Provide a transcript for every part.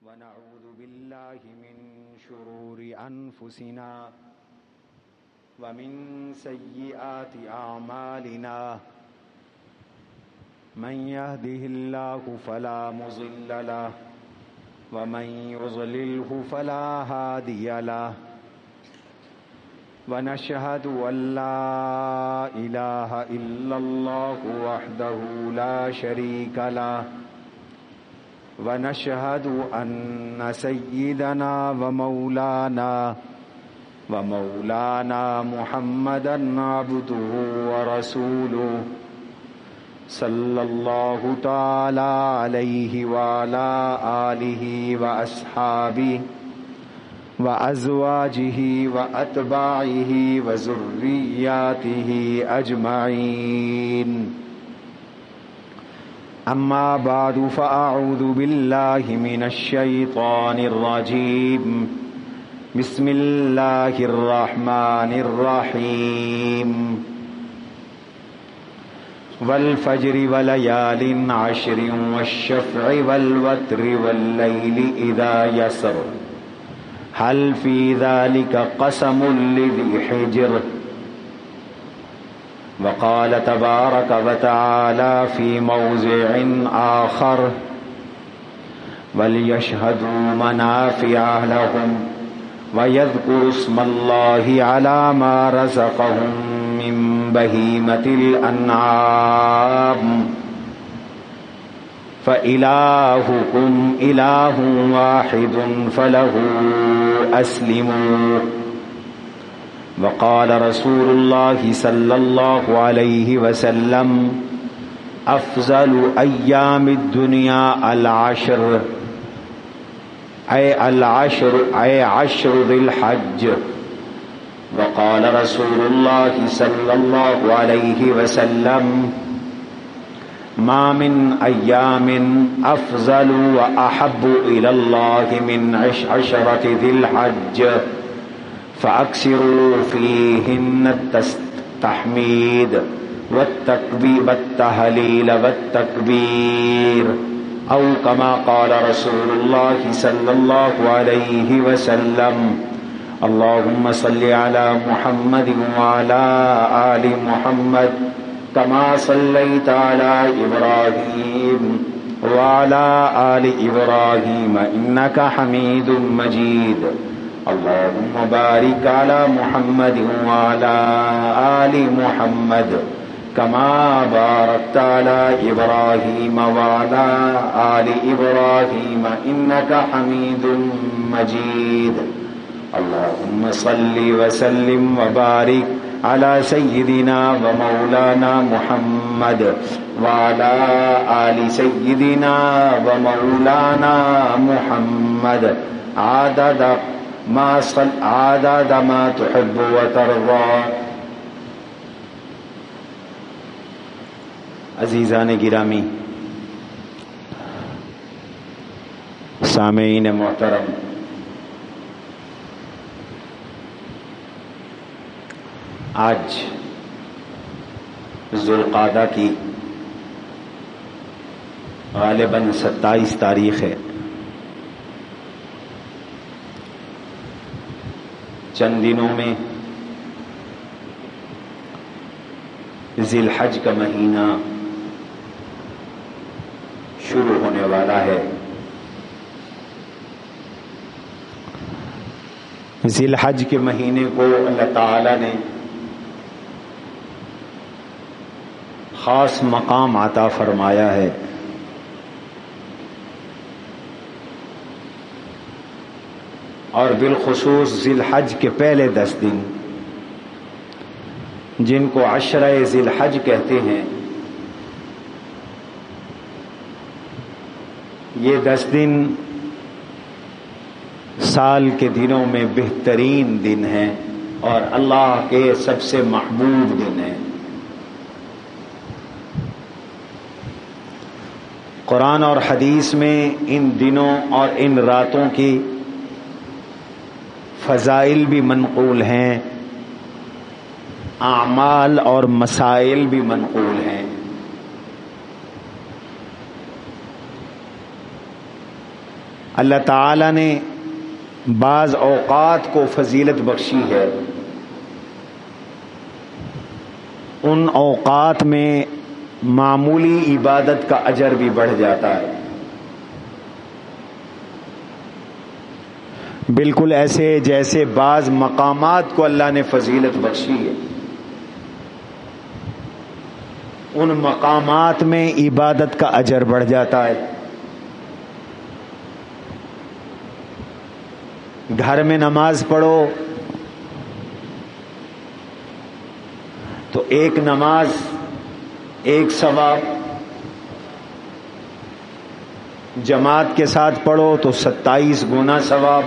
ونعوذ بالله من شرور أنفسنا ومن سيئات أعمالنا من يهده الله فلا مضل له ومن يضلله فلا هادي له ونشهد أن لا إله إلا الله وحده لا شريك له ونشهد أن سيدنا ومولانا محمدا عبده ورسوله صلى الله تعالى عليه وعلى آله وأصحابه وأزواجه وأتباعه وذرياته أجمعين أما بعد فأعوذ بالله من الشيطان الرجيم بسم الله الرحمن الرحيم والفجر وليال عشر والشفع والوتر والليل إذا يسر هل في ذلك قسم لذي حجر وقال تبارك وتعالى في موضع آخر وليشهدوا منافع لهم ويذكروا اسم الله على ما رزقهم من بهيمة الأنعام فإلهكم إله واحد فله أسلموا وقال رسول الله صلى الله عليه وسلم أفضل أيام الدنيا العشر أي عشر ذي الحج وقال رسول الله صلى الله عليه وسلم ما من أيام أفضل وأحب إلى الله من عشرة ذي الحج فأكثروا فيهن التحميد والتهليل والتكبير أو كما قال رسول الله صلى الله عليه وسلم اللهم صل على محمد وعلى آل محمد كما صليت على إبراهيم وعلى آل إبراهيم إنك حميد مجيد اللهم بارك على محمد وعلى آل محمد كما باركت على إبراهيم وعلى آل إبراهيم إنك حميد مجيد اللهم صل وسلم وبارك على سيدنا ومولانا محمد وعلى آل سيدنا ومولانا محمد عدد ما تحب وترضى. عزیزان گرامی، سامعین محترم، آج ذوالقعدہ کی غالباً 27 تاریخ ہے. چند دنوں میں ذی الحج کا مہینہ شروع ہونے والا ہے. ذی الحج کے مہینے کو اللہ تعالی نے خاص مقام عطا فرمایا ہے. اور بالخصوص ذی الحج کے پہلے 10 دن جن کو عشرہ ذی الحج کہتے ہیں، یہ 10 دن سال کے دنوں میں بہترین دن ہیں اور اللہ کے سب سے محبوب دن ہیں. قرآن اور حدیث میں ان دنوں اور ان راتوں کی فضائل بھی منقول ہیں، اعمال اور مسائل بھی منقول ہیں. اللہ تعالی نے بعض اوقات کو فضیلت بخشی ہے، ان اوقات میں معمولی عبادت کا اجر بھی بڑھ جاتا ہے، بالکل ایسے جیسے بعض مقامات کو اللہ نے فضیلت بخشی ہے، ان مقامات میں عبادت کا اجر بڑھ جاتا ہے۔ گھر میں نماز پڑھو تو ایک نماز ایک ثواب، جماعت کے ساتھ پڑھو تو 27 گنا ثواب،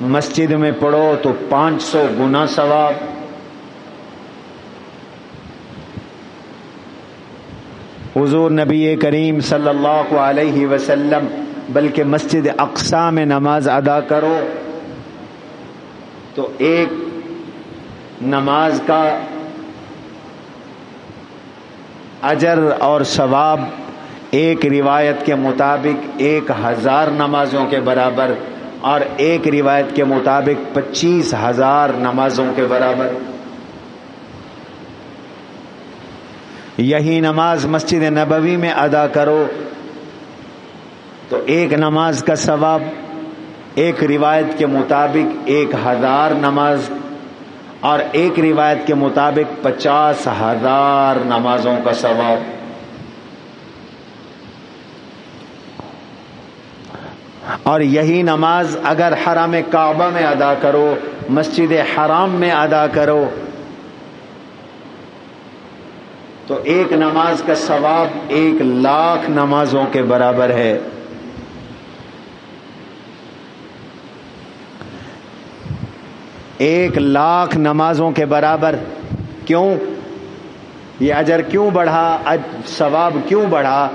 مسجد میں پڑھو تو 500 گنا ثواب۔ حضور نبی کریم صلی اللہ علیہ وسلم بلکہ مسجد اقصی میں نماز ادا کرو تو ایک نماز کا اجر اور ثواب ایک روایت کے مطابق 1000 نمازوں کے برابر، اور ایک روایت کے مطابق 25,000 نمازوں کے برابر۔ یہی نماز مسجد نبوی میں ادا کرو تو ایک نماز کا ثواب ایک روایت کے مطابق 1000 نماز، اور ایک روایت کے مطابق 50,000 نمازوں کا ثواب۔ اور یہی نماز اگر حرم کعبہ میں ادا کرو، مسجد حرام میں ادا کرو تو ایک نماز کا ثواب 1,00,000 نمازوں کے برابر ہے۔ ایک 1,00,000 نمازوں کے برابر۔ کیوں؟ یہ اجر کیوں بڑھا، ثواب کیوں بڑھا؟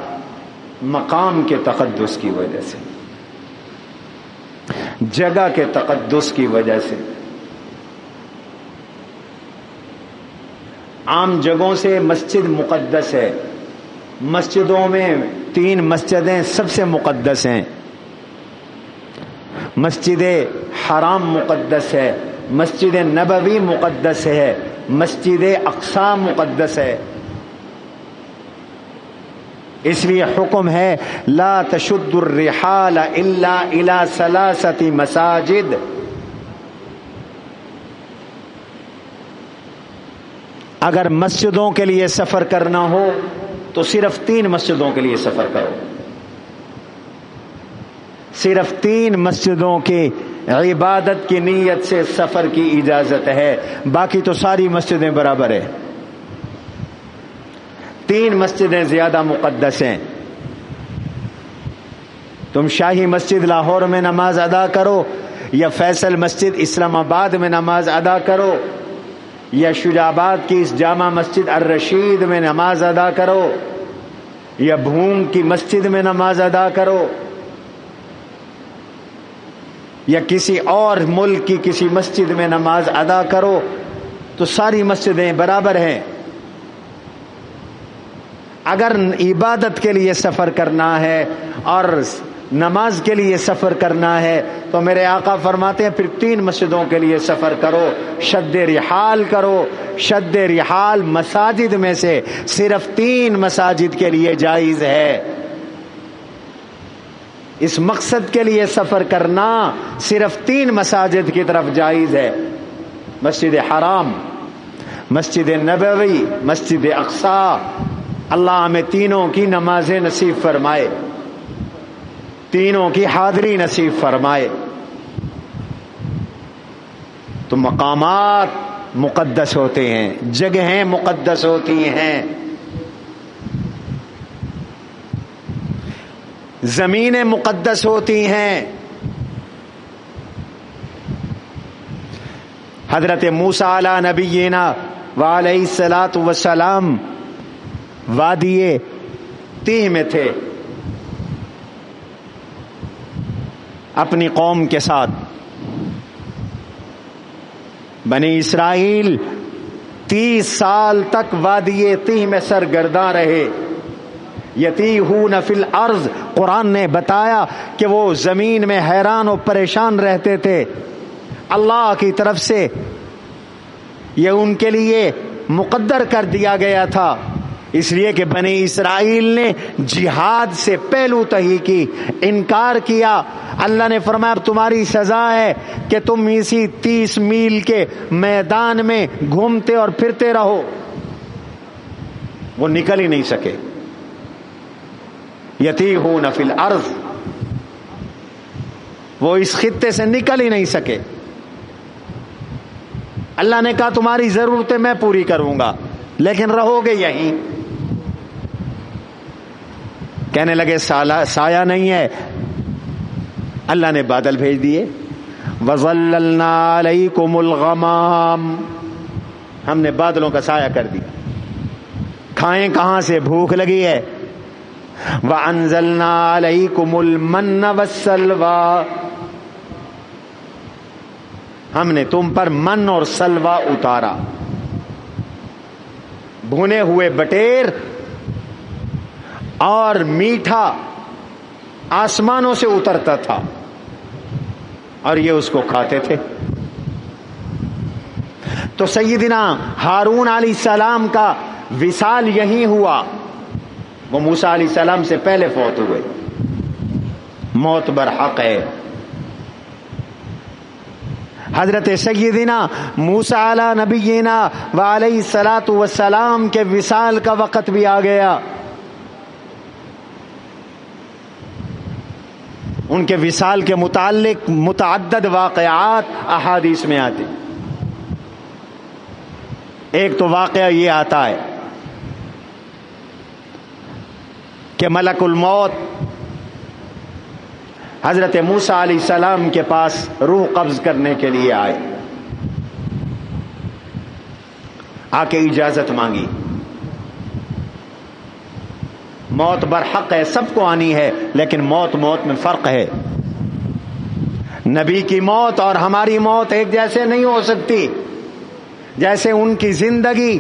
مقام کے تقدس کی وجہ سے، جگہ کے تقدس کی وجہ سے۔ عام جگہوں سے مسجد مقدس ہے، مسجدوں میں 3 مسجدیں سب سے مقدس ہیں، مسجد حرام مقدس ہے، مسجد نبوی مقدس ہے، مسجد اقصی مقدس ہے۔ اس لیے حکم ہے لا تشد الرحال الا الى 3 مساجد۔ اگر مسجدوں کے لیے سفر کرنا ہو تو صرف 3 مسجدوں کے لیے سفر کرو، صرف 3 مسجدوں کے عبادت کی نیت سے سفر کی اجازت ہے، باقی تو ساری مسجدیں برابر ہیں۔ 3 مسجدیں زیادہ مقدس ہیں۔ تم شاہی مسجد لاہور میں نماز ادا کرو، یا فیصل مسجد اسلام آباد میں نماز ادا کرو، یا شجاع آباد کی اس جامع مسجد الرشید میں نماز ادا کرو، یا بھوم کی مسجد میں نماز ادا کرو، یا کسی اور ملک کی کسی مسجد میں نماز ادا کرو، تو ساری مسجدیں برابر ہیں۔ اگر عبادت کے لیے سفر کرنا ہے اور نماز کے لیے سفر کرنا ہے تو میرے آقا فرماتے ہیں پھر 3 مسجدوں کے لیے سفر کرو، شد رحال کرو۔ شد رحال مساجد میں سے صرف 3 مساجد کے لیے جائز ہے۔ اس مقصد کے لیے سفر کرنا صرف 3 مساجد کی طرف جائز ہے، مسجد حرام، مسجد نبوی، مسجد اقصی۔ اللہ ہمیں تینوں کی نمازیں نصیب فرمائے، تینوں کی حاضری نصیب فرمائے۔ تو مقامات مقدس ہوتے ہیں، جگہیں مقدس ہوتی ہیں، زمینیں مقدس ہوتی ہیں۔ حضرت موسیٰ علی نبینا وعلیہ الصلاۃ والسلام وادی تیہ میں تھے اپنی قوم کے ساتھ۔ بنی اسرائیل 30 سال تک وادی تیہ میں سرگرداں رہے، یتیہون فی الارض، قرآن نے بتایا کہ وہ زمین میں حیران و پریشان رہتے تھے. اللہ کی طرف سے یہ ان کے لیے مقدر کر دیا گیا تھا، اس لیے کہ بنی اسرائیل نے جہاد سے پہلو تہی کی، انکار کیا. اللہ نے فرمایا اب تمہاری سزا ہے کہ تم اسی 30 میل کے میدان میں گھومتے اور پھرتے رہو. وہ نکل ہی نہیں سکے. یتیہون فی الارض، وہ اس خطے سے نکل ہی نہیں سکے. اللہ نے کہا تمہاری ضرورتیں میں پوری کروں گا لیکن رہو گے یہیں. کہنے لگے سایہ نہیں ہے. اللہ نے بادل بھیج دیے. وَظَلَّلْنَا عَلَيْكُمُ الْغَمَامَ، ہم نے بادلوں کا سایہ کر دیا. کھائیں کہاں سے؟ بھوک لگی ہے. وَأَنزَلْنَا عَلَيْكُمُ الْمَنَّ وَالسَّلْوَىٰ، ہم نے تم پر من اور سلوا اتارا. بھنے ہوئے بٹیر اور میٹھا آسمانوں سے اترتا تھا اور یہ اس کو کھاتے تھے. تو سیدنا ہارون علیہ السلام کا وصال یہی ہوا. وہ موسیٰ علیہ السلام سے پہلے فوت ہوئے. موت برحق ہے. حضرت سیدنا موسیٰ علی نبینا وعلیہ الصلاۃ والسلام کے وصال کا وقت بھی آ گیا. ان کے وصال کے متعلق متعدد واقعات احادیث میں آتے. ایک تو واقعہ یہ آتا ہے کہ ملک الموت حضرت موسیٰ علیہ السلام کے پاس روح قبض کرنے کے لیے آئے. آ کے اجازت مانگی. موت برحق ہے، سب کو آنی ہے، لیکن موت میں فرق ہے. نبی کی موت اور ہماری موت ایک جیسے نہیں ہو سکتی. جیسے ان کی زندگی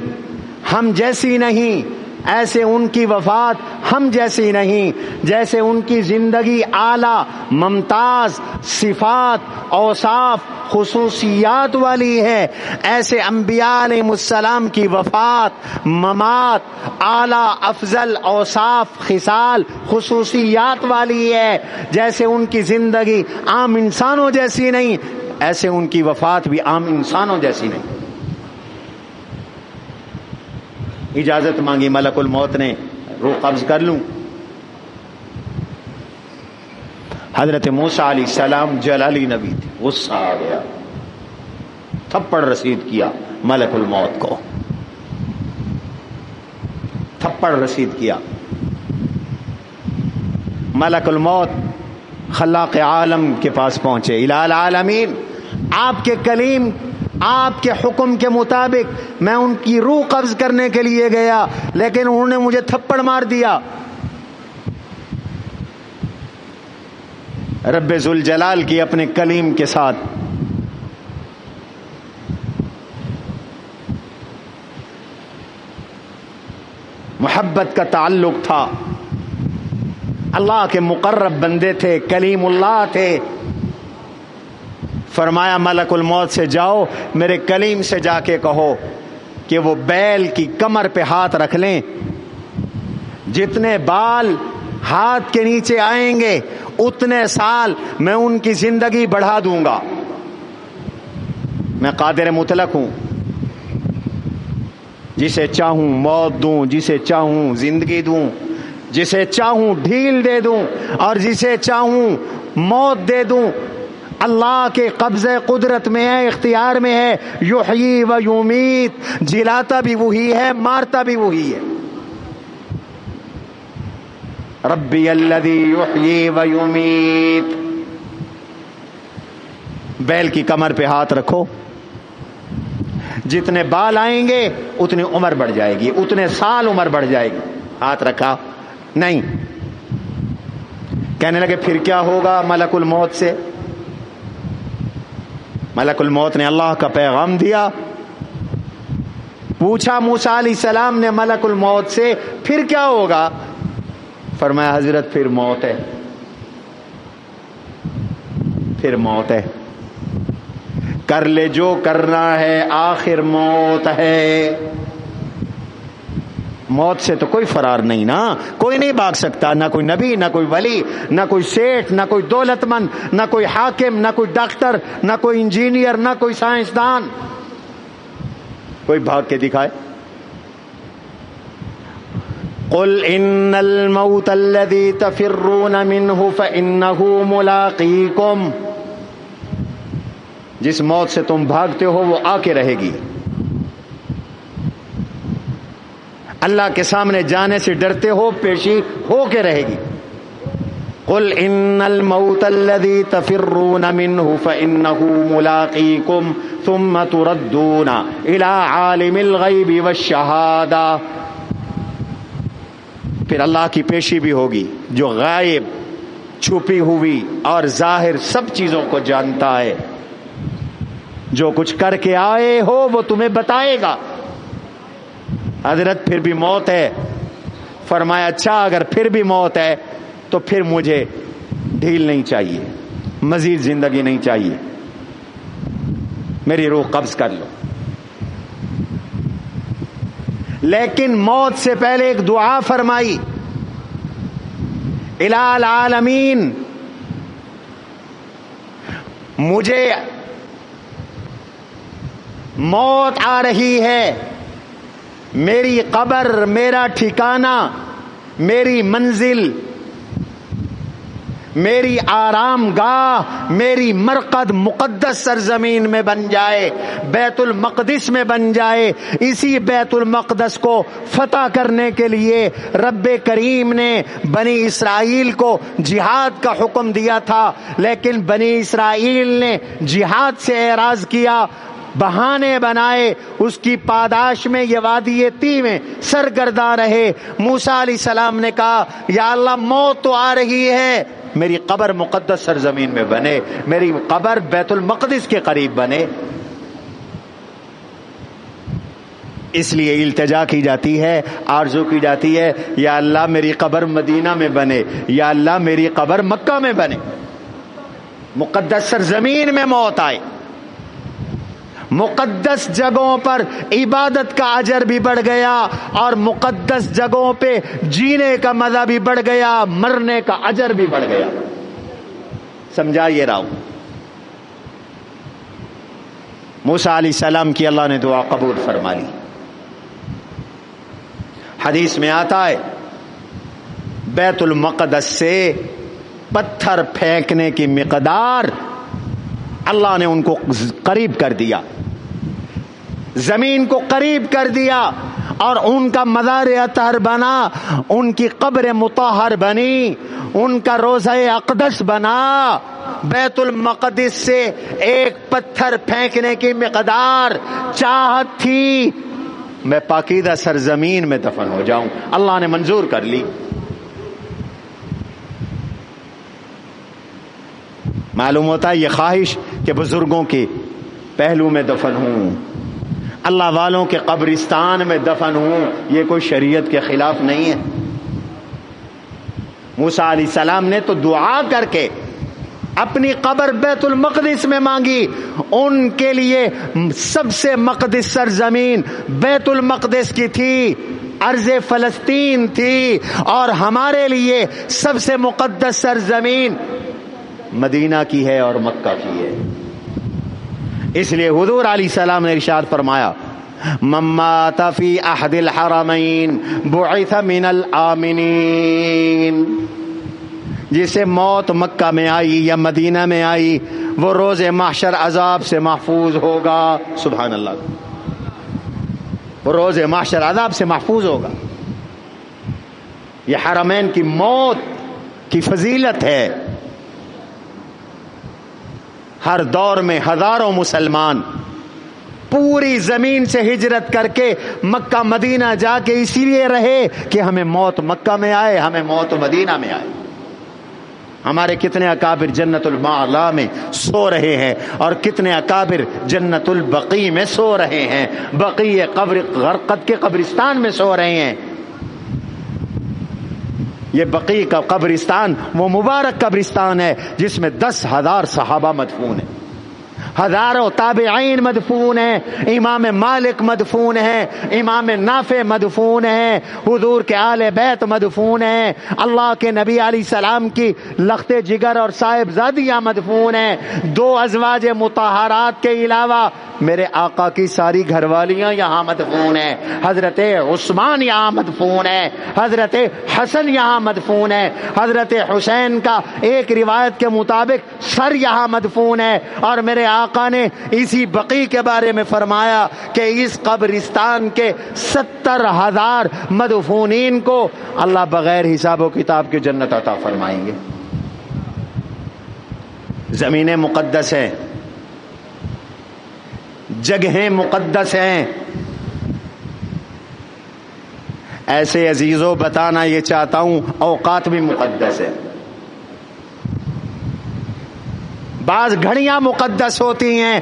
ہم جیسی نہیں، ایسے ان کی وفات ہم جیسی نہیں. جیسے ان کی زندگی اعلیٰ ممتاز صفات اوصاف خصوصیات والی ہے، ایسے انبیاء علیہ السلام کی وفات ممات اعلیٰ افضل اوصاف خصال خصوصیات والی ہے. جیسے ان کی زندگی عام انسانوں جیسی نہیں، ایسے ان کی وفات بھی عام انسانوں جیسی نہیں. اجازت مانگی ملک الموت نے، روح قبض کر لوں. حضرت موسیٰ علیہ السلام جلالی نبی تھے، غصہ آ گیا، تھپڑ رسید کیا ملک الموت کو. تھپڑ رسید کیا. ملک الموت خلاق عالم کے پاس پہنچے. الہ العالمین، آپ کے کلیم آپ کے حکم کے مطابق میں ان کی روح قبض کرنے کے لیے گیا، لیکن انہوں نے مجھے تھپڑ مار دیا. رب ذوالجلال کی اپنے کلیم کے ساتھ محبت کا تعلق تھا. اللہ کے مقرب بندے تھے، کلیم اللہ تھے. فرمایا ملک الموت سے جاؤ، میرے کلیم سے جا کے کہو کہ وہ بیل کی کمر پہ ہاتھ رکھ لیں. جتنے بال ہاتھ کے نیچے آئیں گے اتنے سال میں ان کی زندگی بڑھا دوں گا. میں قادر مطلق ہوں، جسے چاہوں موت دوں، جسے چاہوں زندگی دوں، جسے چاہوں ڈھیل دے دوں اور جسے چاہوں موت دے دوں. اللہ کے قبضے قدرت میں ہے، اختیار میں ہے. یحیی و یمیت، جلاتا بھی وہی ہے، مارتا بھی وہی ہے. ربی الذی یحیی و یمیت. بیل کی کمر پہ ہاتھ رکھو، جتنے بال آئیں گے اتنی عمر بڑھ جائے گی، اتنے سال عمر بڑھ جائے گی. ہاتھ رکھا نہیں. کہنے لگے پھر کیا ہوگا ملک الموت سے؟ ملک الموت نے اللہ کا پیغام دیا. پوچھا موسیٰ علیہ السلام نے ملک الموت سے پھر کیا ہوگا؟ فرمایا حضرت پھر موت ہے، پھر موت ہے، کر لے جو کرنا ہے آخر موت ہے۔ موت سے تو کوئی فرار نہیں نا، کوئی نہیں بھاگ سکتا، نہ کوئی نبی، نہ کوئی ولی، نہ کوئی سیٹھ، نہ کوئی دولت مند، نہ کوئی حاکم، نہ کوئی ڈاکٹر، نہ کوئی انجینئر، نہ کوئی سائنسدان، کوئی بھاگ کے دکھائے۔ قل ان الموت الذي تفرون منه فانه ملاقيكم، جس موت سے تم بھاگتے ہو وہ آ کے رہے گی، اللہ کے سامنے جانے سے ڈرتے ہو پیشی ہو کے رہے گی۔ قل ان الموت الذي تفرون منه فانه ملاقيكم ثم تردون الى عالم الغیب والشہادہ، پھر اللہ کی پیشی بھی ہوگی جو غائب، چھپی ہوئی اور ظاہر سب چیزوں کو جانتا ہے، جو کچھ کر کے آئے ہو وہ تمہیں بتائے گا۔ حضرت پھر بھی موت ہے؟ فرمایا اچھا اگر پھر بھی موت ہے تو پھر مجھے ڈھیل نہیں چاہیے، مزید زندگی نہیں چاہیے، میری روح قبض کر لو۔ لیکن موت سے پہلے ایک دعا فرمائی، الہ العالمین مجھے موت آ رہی ہے، میری قبر، میرا ٹھکانہ، میری منزل، میری آرام گاہ، میری مرقد مقدس سرزمین میں بن جائے، بیت المقدس میں بن جائے۔ اسی بیت المقدس کو فتح کرنے کے لیے رب کریم نے بنی اسرائیل کو جہاد کا حکم دیا تھا، لیکن بنی اسرائیل نے جہاد سے اعراض کیا، بہانے بنائے، اس کی پاداش میں یہ وادی طی میں سرگرداں رہے۔ موسیٰ علیہ السلام نے کہا یا اللہ موت تو آ رہی ہے، میری قبر مقدس سرزمین میں بنے، میری قبر بیت المقدس کے قریب بنے۔ اس لیے التجا کی جاتی ہے، آرزو کی جاتی ہے یا اللہ میری قبر مدینہ میں بنے، یا اللہ میری قبر مکہ میں بنے، مقدس سرزمین میں موت آئے۔ مقدس جگہوں پر عبادت کا اجر بھی بڑھ گیا اور مقدس جگہوں پہ جینے کا مزہ بھی بڑھ گیا، مرنے کا اجر بھی بڑھ گیا۔ سمجھا یہ رہا ہوں۔ موسیٰ علیہ السلام کی اللہ نے دعا قبول فرما لی۔ حدیث میں آتا ہے بیت المقدس سے پتھر پھینکنے کی مقدار اللہ نے ان کو قریب کر دیا، زمین کو قریب کر دیا، اور ان کا مزار اطہر بنا، ان کی قبر مطہر بنی، ان کا روضہ اقدس بنا۔ بیت المقدس سے ایک پتھر پھینکنے کی مقدار چاہت تھی میں پاکیزہ سرزمین میں دفن ہو جاؤں، اللہ نے منظور کر لی۔ معلوم ہوتا ہے یہ خواہش کہ بزرگوں کے پہلو میں دفن ہوں، اللہ والوں کے قبرستان میں دفن ہوں، یہ کوئی شریعت کے خلاف نہیں ہے۔ موسیٰ علیہ السلام نے تو دعا کر کے اپنی قبر بیت المقدس میں مانگی، ان کے لیے سب سے مقدس سرزمین بیت المقدس کی تھی، ارض فلسطین تھی، اور ہمارے لیے سب سے مقدس سرزمین مدینہ کی ہے اور مکہ کی ہے۔ اس لیے حضور علیہ السلام نے ارشاد فرمایا من مات فی احد الحرمین بعث من الآمنین، جسے موت مکہ میں آئی یا مدینہ میں آئی وہ روز محشر عذاب سے محفوظ ہوگا۔ سبحان اللہ، وہ روز محشر عذاب سے محفوظ ہوگا۔ یہ حرمین کی موت کی فضیلت ہے۔ ہر دور میں ہزاروں مسلمان پوری زمین سے ہجرت کر کے مکہ مدینہ جا کے اسی لیے رہے کہ ہمیں موت مکہ میں آئے، ہمیں موت مدینہ میں آئے۔ ہمارے کتنے اکابر جنت المعلا میں سو رہے ہیں اور کتنے اکابر جنت البقیع میں سو رہے ہیں، بقیع قبر غرقد کے قبرستان میں سو رہے ہیں۔ یہ بقیع کا قبرستان وہ مبارک قبرستان ہے جس میں 10,000 صحابہ مدفون ہیں، ہزاروں تابعین مدفون ہیں، امام مالک مدفون ہیں، امام نافع مدفون ہیں، حضور کے آل بیت مدفون ہیں، اللہ کے نبی علیہ السلام کی لخت جگر اور صاحبزادیاں مدفون ہیں، 2 ازواج مطہرات کے علاوہ میرے آقا کی ساری گھر والیاں یہاں مدفون ہیں، حضرت عثمان یہاں مدفون ہے، حضرت حسن یہاں مدفون ہے، حضرت حسین کا ایک روایت کے مطابق سر یہاں مدفون ہے، اور میرے آقا نے اسی بقیع کے بارے میں فرمایا کہ اس قبرستان کے 70,000 مدفونین کو اللہ بغیر حساب و کتاب کے جنت عطا فرمائیں گے۔ زمینیں مقدس ہیں، جگہیں مقدس ہیں، ایسے عزیزوں بتانا یہ چاہتا ہوں اوقات بھی مقدس ہے۔ بعض گھڑیاں مقدس ہوتی ہیں،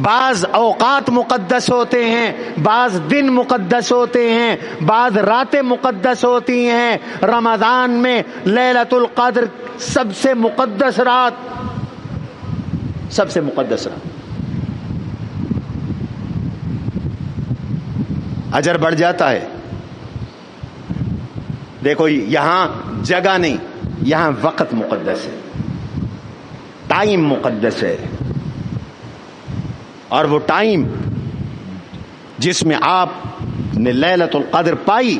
بعض اوقات مقدس ہوتے ہیں، بعض دن مقدس ہوتے ہیں، بعض راتیں مقدس ہوتی ہیں۔ رمضان میں لیلۃ القدر سب سے مقدس رات، سب سے مقدس رات، اجر بڑھ جاتا ہے۔ دیکھو یہاں جگہ نہیں، یہاں وقت مقدس ہے، ٹائم مقدس ہے، اور وہ ٹائم جس میں آپ نے لیلۃ القدر پائی،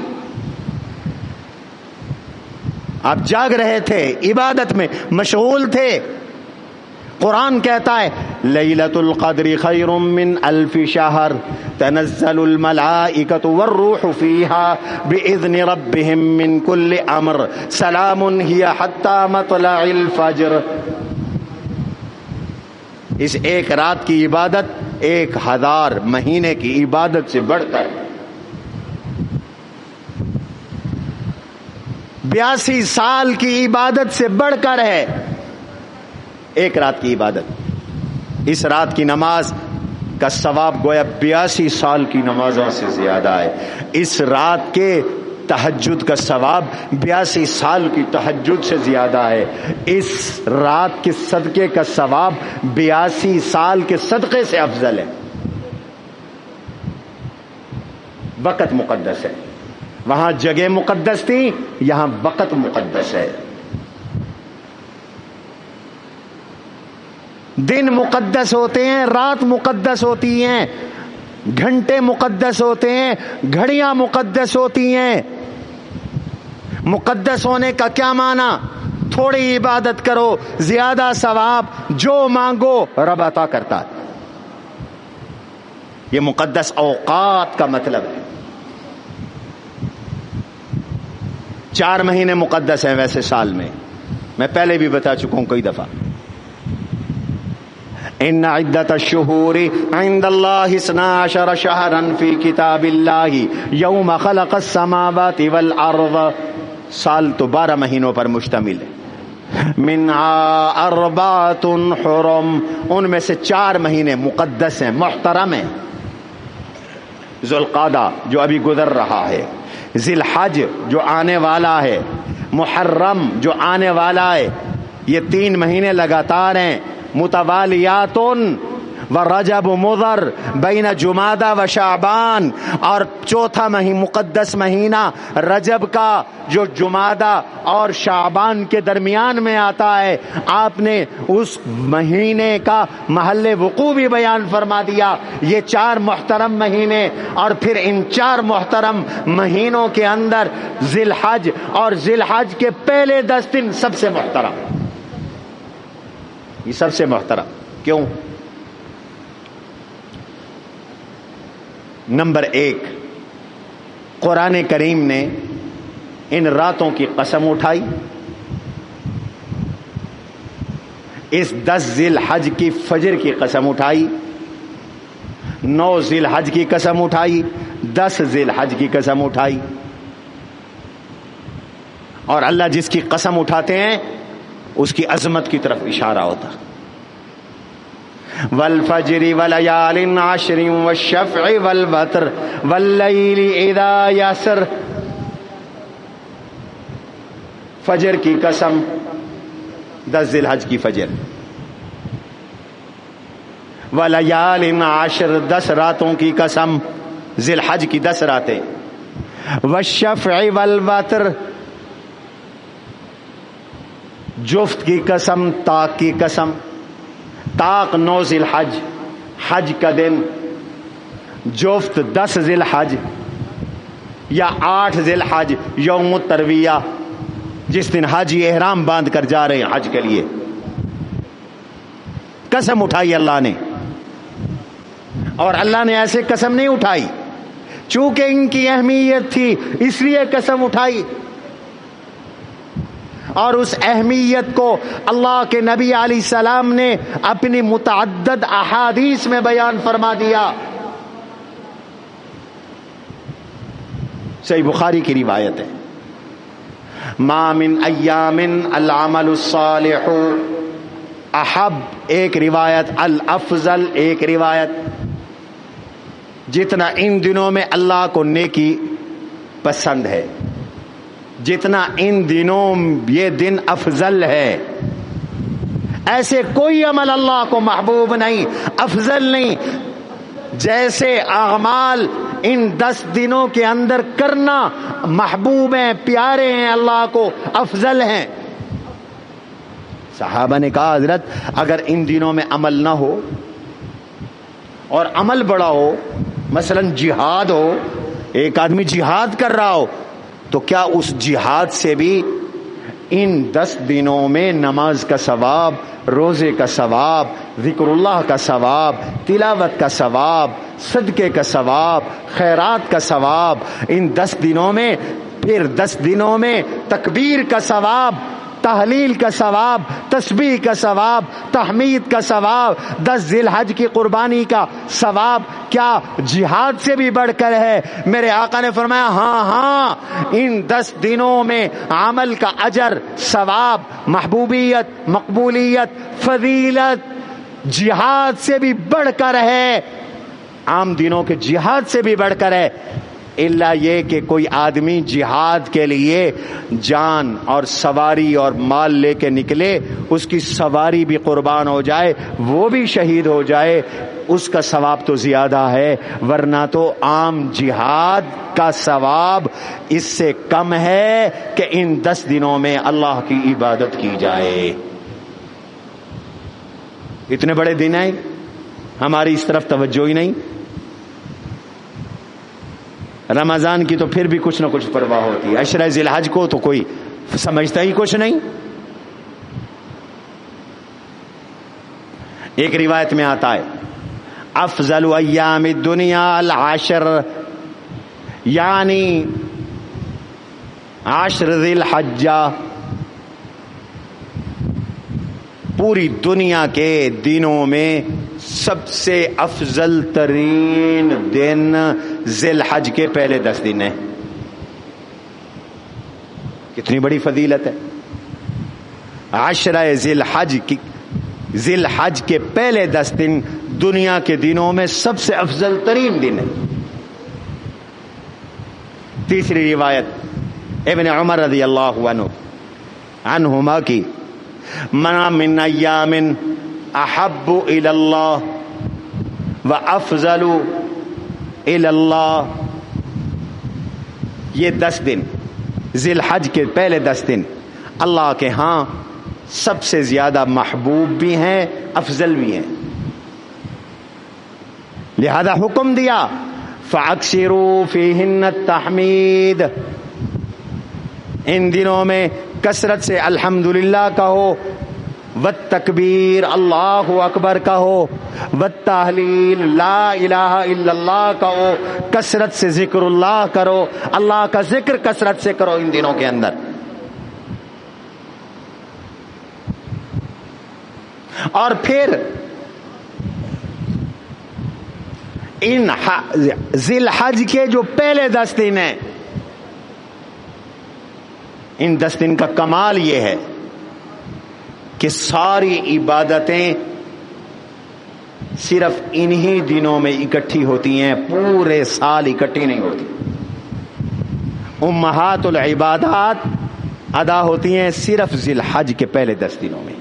آپ جاگ رہے تھے، عبادت میں مشغول تھے۔ قرآن کہتا ہے لیلۃ القدر خیر من 1000 شہر تنزل الملائکۃ والروح فیہا باذن ربہم من کل امر سلام ہی حتی مطلع الفجر۔ اس ایک رات کی عبادت 1000 مہینے کی عبادت سے بڑھ کر، 82 سال کی عبادت سے بڑھ کر ہے ایک رات کی عبادت۔ اس رات کی نماز کا ثواب گویا 82 سال کی نمازوں سے زیادہ ہے۔ اس رات کے تہجد کا ثواب 82 سال کی تہجد سے زیادہ ہے۔ اس رات کے صدقے کا ثواب 82 سال کے صدقے سے افضل ہے۔ وقت مقدس ہے، وہاں جگہ مقدس تھی، یہاں وقت مقدس ہے۔ دن مقدس ہوتے ہیں، رات مقدس ہوتی ہیں، گھنٹے مقدس ہوتے ہیں، گھڑیاں مقدس ہوتی ہیں۔ مقدس ہونے کا کیا معنی؟ تھوڑی عبادت کرو، زیادہ ثواب، جو مانگو رب عطا کرتا ہے۔ یہ مقدس اوقات کا مطلب ہے۔ 4 مہینے مقدس ہیں ویسے سال میں پہلے بھی بتا چکا ہوں کئی دفعہ۔ ان عدت الشہور عند اللہ 12 شہرا فی کتاب اللہ یوم خلق السماوات والارض۔ سال تو 12 مہینوں پر مشتمل ہے۔ منہا 4 حرم، ان میں سے 4 مہینے مقدس ہیں، محترم ہیں۔ ذوالقعدہ جو ابھی گزر رہا ہے، ذی الحج جو آنے والا ہے، محرم جو آنے والا ہے، یہ 3 مہینے لگاتار ہیں، متوالیات و رجب مضر بین جمادہ و شعبان، اور چوتھا مقدس مہینہ رجب کا جو جمادہ اور شعبان کے درمیان میں آتا ہے، آپ نے اس مہینے کا محل وقوع بھی بیان فرما دیا۔ یہ 4 محترم مہینے، اور پھر ان 4 محترم مہینوں کے اندر ذی الحج اور ذی الحج کے پہلے 10 دن سب سے محترم، یہ سب سے محترم کیوں؟ نمبر 1، قرآن کریم نے ان راتوں کی قسم اٹھائی، اس 10 ذی الحج کی فجر کی قسم اٹھائی، 9 ذی الحج کی قسم اٹھائی، 10 ذی الحج کی قسم اٹھائی۔ اور اللہ جس کی قسم اٹھاتے ہیں اس کی عظمت کی طرف اشارہ ہوتا۔ والفجر وليال عشر والشفع والوتر والليل اذا يسر۔ فجر کی قسم 10 ذی الحج کی فجر، ولیال عشر 10 راتوں کی قسم، ذی الحج کی 10 راتیں، والشفع والوتر جفت کی قسم، طاق کی قسم، طاق 9 ذی الحج حج کا دن، جفت 10 ذی الحج یا 8 ذی الحج یوم الترویہ، جس دن حاجی احرام باندھ کر جا رہے ہیں حج کے لیے، قسم اٹھائی اللہ نے. اور اللہ نے ایسے قسم نہیں اٹھائی، چونکہ ان کی اہمیت تھی اس لیے قسم اٹھائی، اور اس اہمیت کو اللہ کے نبی علیہ السلام نے اپنی متعدد احادیث میں بیان فرما دیا. صحیح بخاری کی روایت ہے، ما من ایام العمل الصالح احب، ایک روایت الافضل، ایک روایت، جتنا ان دنوں میں اللہ کو نیکی پسند ہے، جتنا ان دنوں یہ دن افضل ہے، ایسے کوئی عمل اللہ کو محبوب نہیں، افضل نہیں، جیسے اعمال ان 10 دنوں کے اندر کرنا محبوب ہیں، پیارے ہیں اللہ کو، افضل ہیں. صحابہ نے کہا حضرت اگر ان دنوں میں عمل نہ ہو اور عمل بڑا ہو، مثلا جہاد ہو، ایک آدمی جہاد کر رہا ہو، تو کیا اس جہاد سے بھی ان 10 دنوں میں نماز کا ثواب، روزے کا ثواب، ذکر اللہ کا ثواب، تلاوت کا ثواب، صدقے کا ثواب، خیرات کا ثواب، ان 10 دنوں میں، پھر 10 دنوں میں تکبیر کا ثواب، تحلیل کا ثواب، تسبیح کا ثواب، تحمید کا ثواب، 10 ذی الحج کی قربانی کا ثواب کیا جہاد سے بھی بڑھ کر ہے؟ میرے آقا نے فرمایا ہاں ان 10 دنوں میں عمل کا اجر، ثواب، محبوبیت، مقبولیت، فضیلت جہاد سے بھی بڑھ کر ہے، عام دنوں کے جہاد سے بھی بڑھ کر ہے. الا یہ کہ کوئی آدمی جہاد کے لیے جان اور سواری اور مال لے کے نکلے، اس کی سواری بھی قربان ہو جائے، وہ بھی شہید ہو جائے، اس کا ثواب تو زیادہ ہے، ورنہ تو عام جہاد کا ثواب اس سے کم ہے کہ ان 10 دنوں میں اللہ کی عبادت کی جائے. اتنے بڑے دن ہیں، ہماری اس طرف توجہ ہی نہیں. رمضان کی تو پھر بھی کچھ نہ کچھ پرواہ ہوتی ہے، عشرہ ذی الحج کو تو کوئی سمجھتا ہی کچھ نہیں. ایک روایت میں آتا ہے افضل ایام الدنیا العشر، یعنی 10 ذی الحجہ، پوری دنیا کے دنوں میں سب سے افضل ترین دن ذی الحج کے پہلے 10 دن ہیں. کتنی بڑی فضیلت ہے. عشرہ ذی الحج کے پہلے 10 دن دنیا کے دنوں میں سب سے افضل ترین دن ہے. تیسری روایت ابن عمر رضی اللہ عنہما کی، ما من ایام احب الی اللہ وافضل الی اللہ، یہ 10 دن ذی الحج کے پہلے 10 دن اللہ کے ہاں سب سے زیادہ محبوب بھی ہیں، افضل بھی ہیں. لہذا حکم دیا فاکثروا فیہن التحمید، ان دنوں میں کثرت سے الحمدللہ کہو، والتکبیر اللہ اکبر کہو، والتحلیل لا الہ الا اللہ کہو، کثرت سے ذکر اللہ کرو، اللہ کا ذکر کثرت سے کرو ان دنوں کے اندر. اور پھر ان ذی الحج کے جو پہلے 10 دن ہیں، ان 10 دن کا کمال یہ ہے کہ ساری عبادتیں صرف انہی دنوں میں اکٹھی ہوتی ہیں، پورے سال اکٹھی نہیں ہوتی. امہات العبادات ادا ہوتی ہیں صرف ذی الحج کے پہلے 10 دنوں میں.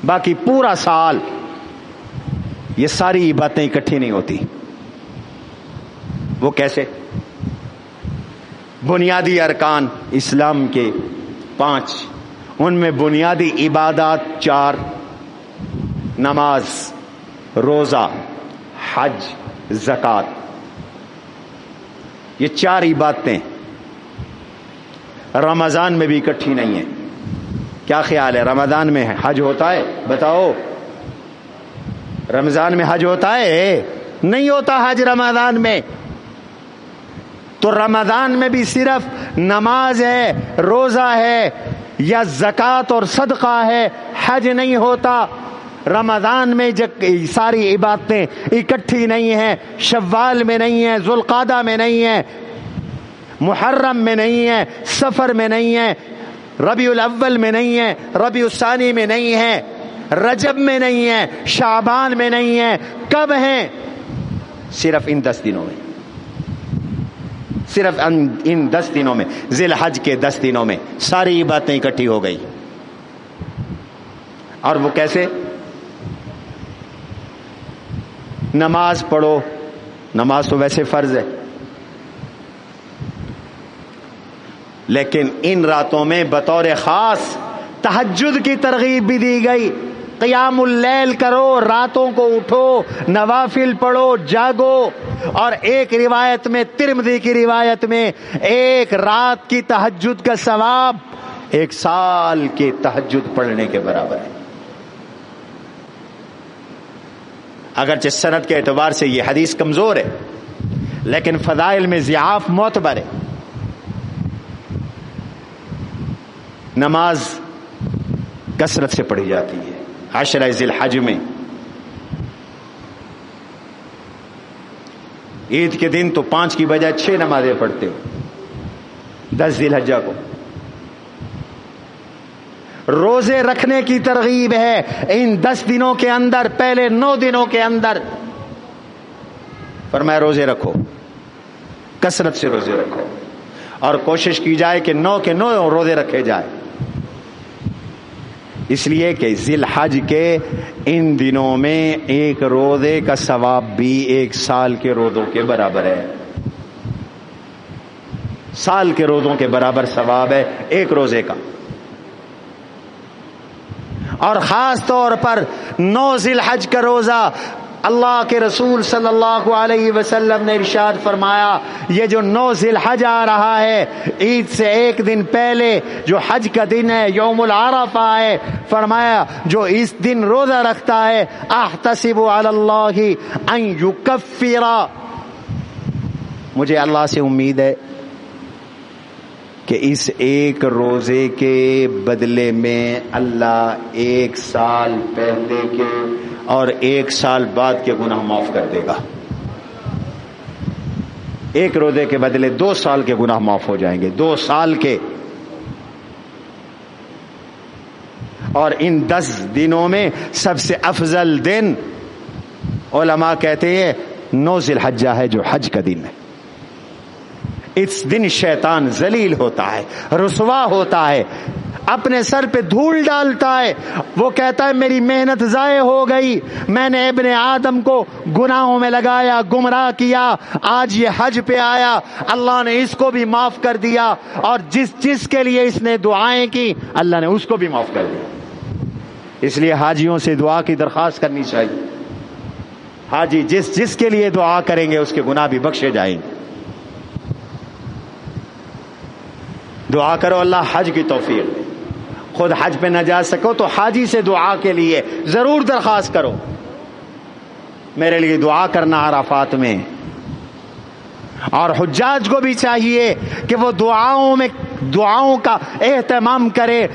باقی پورا سال یہ ساری باتیں اکٹھی نہیں ہوتی. وہ کیسے؟ بنیادی ارکان اسلام کے 5، ان میں بنیادی عبادات 4: نماز، روزہ، حج، زکوٰۃ. یہ 4 عبادتیں رمضان میں بھی اکٹھی نہیں ہیں. کیا خیال ہے رمضان میں حج ہوتا ہے؟ بتاؤ، رمضان میں حج ہوتا ہے؟ نہیں ہوتا حج رمضان میں. تو رمضان میں بھی صرف نماز ہے، روزہ ہے یا زکوٰۃ اور صدقہ ہے، حج نہیں ہوتا. رمضان میں ساری عبادتیں اکٹھی نہیں ہیں. شوال میں نہیں ہے، ذوالقعدہ میں نہیں ہے، محرم میں نہیں ہے، سفر میں نہیں ہے، ربیع الاول میں نہیں ہے، ربیع الثانی میں نہیں ہے، رجب میں نہیں ہے، شعبان میں نہیں ہے. کب ہیں؟ صرف ان 10 دنوں میں. صرف ان 10 دنوں میں، ذی الحج کے 10 دنوں میں ساری باتیں اکٹھی ہو گئی. اور وہ کیسے؟ نماز پڑھو. نماز تو ویسے فرض ہے، لیکن ان راتوں میں بطور خاص تہجد کی ترغیب بھی دی گئی. قیام اللیل کرو، راتوں کو اٹھو، نوافل پڑھو، جاگو. اور ایک روایت میں، ترمذی کی روایت میں، ایک رات کی تہجد کا ثواب 1 سال کے تہجد پڑھنے کے برابر ہے. اگرچہ سند کے اعتبار سے یہ حدیث کمزور ہے، لیکن فضائل میں ضعاف معتبر ہے. نماز کثرت سے پڑھی جاتی ہے 10 ذی الحج میں. عید کے دن تو 5 کی بجائے 6 نمازیں پڑھتے ہو 10 ذی الحجہ کو. روزے رکھنے کی ترغیب ہے ان 10 دنوں کے اندر. پہلے 9 دنوں کے اندر فرمایا روزے رکھو، کثرت سے روزے رکھو، اور کوشش کی جائے کہ 9 کے 9 روزے رکھے جائے. اس لیے کہ ذی الحج کے ان دنوں میں ایک روزے کا ثواب بھی 1 سال کے روزوں کے برابر ہے. سال کے روزوں کے برابر ثواب ہے ایک روزے کا. اور خاص طور پر 9 ذی الحج کا روزہ، اللہ کے رسول صلی اللہ علیہ وسلم نے ارشاد فرمایا، یہ جو 9 ذی الحج آ رہا ہے، عید سے 1 دن پہلے جو حج کا دن ہے، یوم العرفہ ہے، فرمایا جو اس دن روزہ رکھتا ہے، احتسب علی اللہ ان یکفر، مجھے اللہ سے امید ہے کہ اس ایک روزے کے بدلے میں اللہ 1 سال پہلے کے اور 1 سال بعد کے گناہ معاف کر دے گا. ایک روزے کے بدلے 2 سال کے گناہ معاف ہو جائیں گے، 2 سال کے. اور ان 10 دنوں میں سب سے افضل دن علماء کہتے ہیں 9 ذی الحجہ ہے، جو حج کا دن ہے. اس دن شیطان ذلیل ہوتا ہے، رسوا ہوتا ہے، اپنے سر پہ دھول ڈالتا ہے. وہ کہتا ہے میری محنت ضائع ہو گئی، میں نے ابن آدم کو گناہوں میں لگایا، گمراہ کیا، آج یہ حج پہ آیا، اللہ نے اس کو بھی معاف کر دیا، اور جس کے لیے اس نے دعائیں کی اللہ نے اس کو بھی معاف کر دیا. اس لیے حاجیوں سے دعا کی درخواست کرنی چاہیے. حاجی جس کے لیے دعا کریں گے اس کے گناہ بھی بخشے جائیں گے. دعا کرو اللہ حج کی توفیق دے. خود حج پہ نہ جا سکو تو حاجی سے دعا کے لیے ضرور درخواست کرو، میرے لیے دعا کرنا عرفات میں. اور حجاج کو بھی چاہیے کہ وہ دعاؤں کا اہتمام کرے،